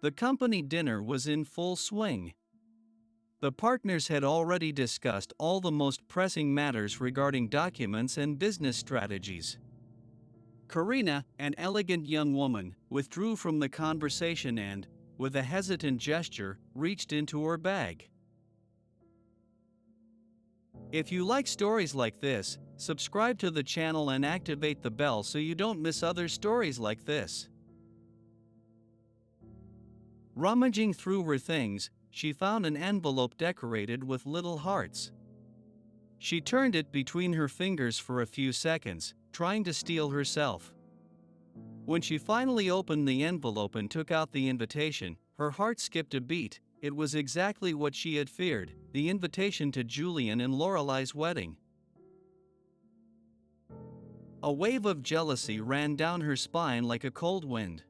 The company dinner was in full swing. The partners had already discussed all the most pressing matters regarding documents and business strategies. Karina, an elegant young woman, withdrew from the conversation and, with a hesitant gesture, reached into her bag. If you like stories like this, subscribe to the channel and activate the bell so you don't miss other stories like this. Rummaging through her things, she found an envelope decorated with little hearts. She turned it between her fingers for a few seconds, trying to steel herself. When she finally opened the envelope and took out the invitation, her heart skipped a beat. It was exactly what she had feared, the invitation to Julian and Lorelai's wedding. A wave of jealousy ran down her spine like a cold wind.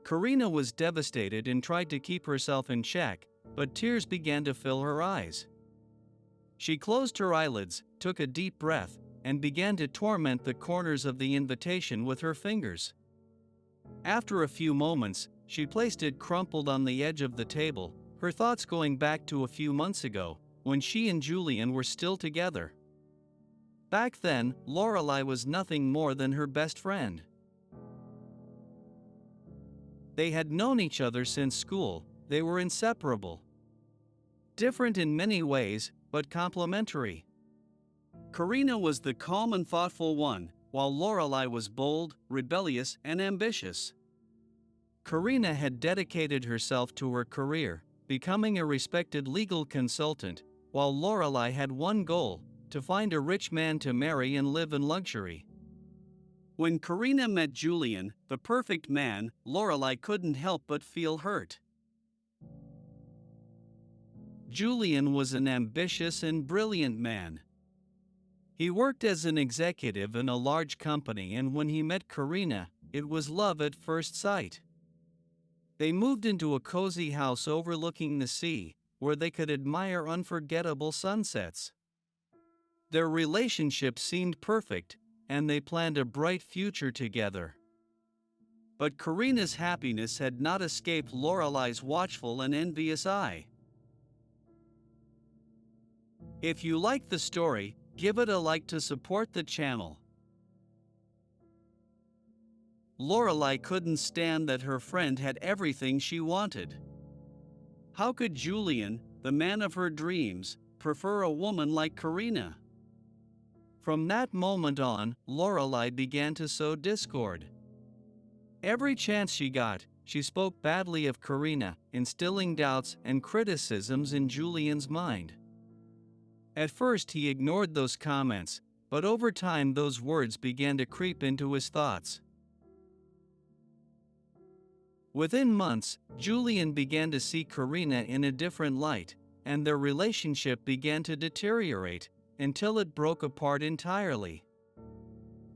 Karina was devastated and tried to keep herself in check, but tears began to fill her eyes. She closed her eyelids, took a deep breath, and began to torment the corners of the invitation with her fingers. After a few moments, she placed it crumpled on the edge of the table, her thoughts going back to a few months ago, when she and Julian were still together. Back then, Lorelai was nothing more than her best friend. They had known each other since school, they were inseparable. Different in many ways, but complementary. Karina was the calm and thoughtful one, while Lorelai was bold, rebellious, and ambitious. Karina had dedicated herself to her career, becoming a respected legal consultant, while Lorelai had one goal: to find a rich man to marry and live in luxury. When Karina met Julian, the perfect man, Lorelai couldn't help but feel hurt. Julian was an ambitious and brilliant man. He worked as an executive in a large company, and when he met Karina, it was love at first sight. They moved into a cozy house overlooking the sea, where they could admire unforgettable sunsets. Their relationship seemed perfect, and they planned a bright future together. But Karina's happiness had not escaped Lorelai's watchful and envious eye. If you like the story, give it a like to support the channel. Lorelai couldn't stand that her friend had everything she wanted. How could Julian, the man of her dreams, prefer a woman like Karina? From that moment on, Lorelai began to sow discord. Every chance she got, she spoke badly of Karina, instilling doubts and criticisms in Julian's mind. At first he ignored those comments, but over time those words began to creep into his thoughts. Within months, Julian began to see Karina in a different light, and their relationship began to deteriorate, until it broke apart entirely.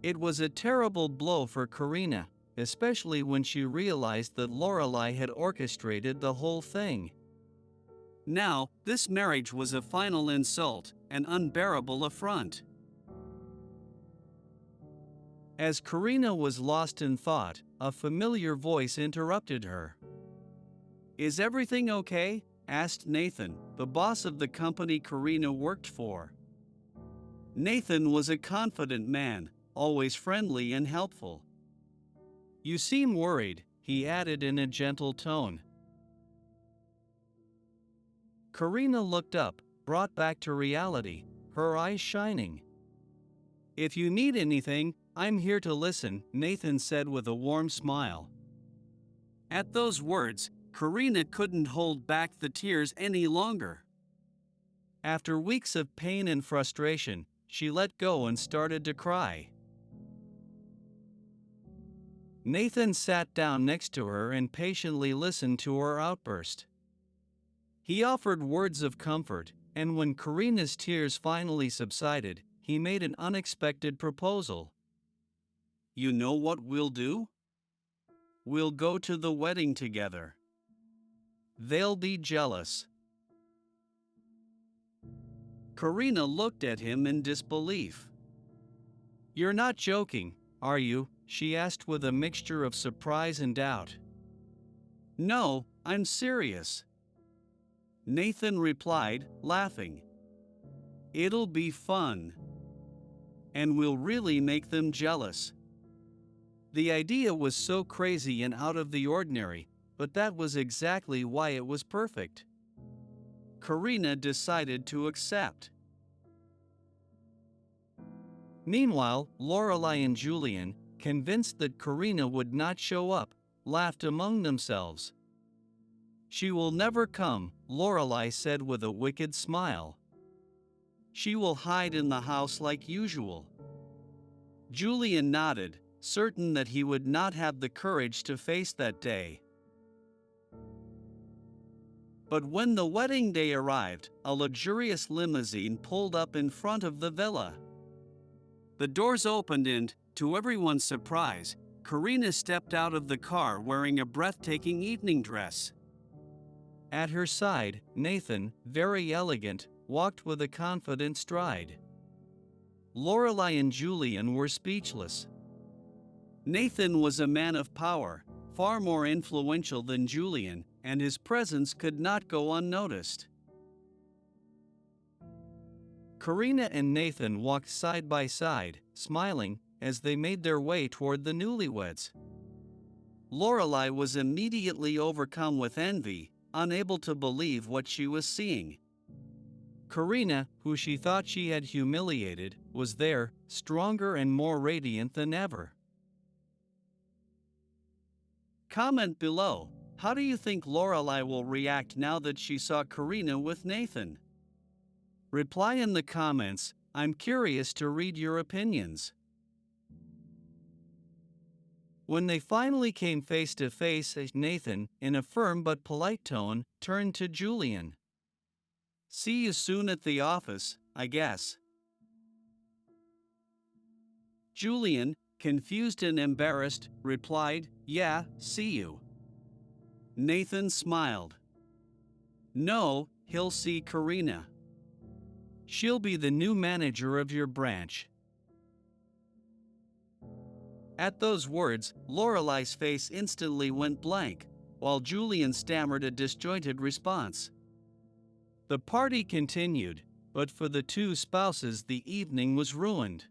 It was a terrible blow for Karina, especially when she realized that Lorelai had orchestrated the whole thing. Now, this marriage was a final insult, an unbearable affront. As Karina was lost in thought, a familiar voice interrupted her. "Is everything okay?" asked Nathan, the boss of the company Karina worked for. Nathan was a confident man, always friendly and helpful. "You seem worried," he added in a gentle tone. Karina looked up, brought back to reality, her eyes shining. "If you need anything, I'm here to listen," Nathan said with a warm smile. At those words, Karina couldn't hold back the tears any longer. After weeks of pain and frustration, she let go and started to cry. Nathan sat down next to her and patiently listened to her outburst. He offered words of comfort, and when Karina's tears finally subsided, he made an unexpected proposal. "You know what we'll do? We'll go to the wedding together. They'll be jealous." Karina looked at him in disbelief. "You're not joking, are you?" she asked with a mixture of surprise and doubt. No, I'm serious. Nathan replied, laughing. It'll be fun. And we'll really make them jealous. The idea was so crazy and out of the ordinary, but that was exactly why it was perfect. Karina decided to accept. Meanwhile, Lorelai and Julian, convinced that Karina would not show up, laughed among themselves. She will never come, Lorelai said with a wicked smile. She will hide in the house like usual. Julian nodded, certain that he would not have the courage to face that day. But when the wedding day arrived, a luxurious limousine pulled up in front of the villa. The doors opened and, to everyone's surprise, Karina stepped out of the car wearing a breathtaking evening dress. At her side, Nathan, very elegant, walked with a confident stride. Lorelai and Julian were speechless. Nathan was a man of power, far more influential than Julian, and his presence could not go unnoticed. Karina and Nathan walked side by side, smiling, as they made their way toward the newlyweds. Lorelai was immediately overcome with envy, unable to believe what she was seeing. Karina, who she thought she had humiliated, was there, stronger and more radiant than ever. Comment below, how do you think Lorelai will react now that she saw Karina with Nathan? Reply in the comments, I'm curious to read your opinions. When they finally came face to face, Nathan, in a firm but polite tone, turned to Julian. See you soon at the office, I guess. Julian, confused and embarrassed, replied, Yeah, see you. Nathan smiled. No, he'll see Karina. She'll be the new manager of your branch. At those words, Lorelai's face instantly went blank, while Julian stammered a disjointed response. The party continued, but for the two spouses the evening was ruined.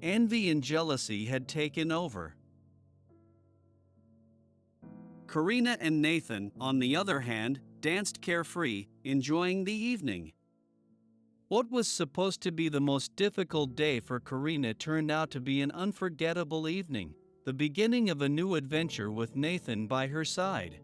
Envy and jealousy had taken over. Karina and Nathan, on the other hand, danced carefree, enjoying the evening. What was supposed to be the most difficult day for Karina turned out to be an unforgettable evening, the beginning of a new adventure with Nathan by her side.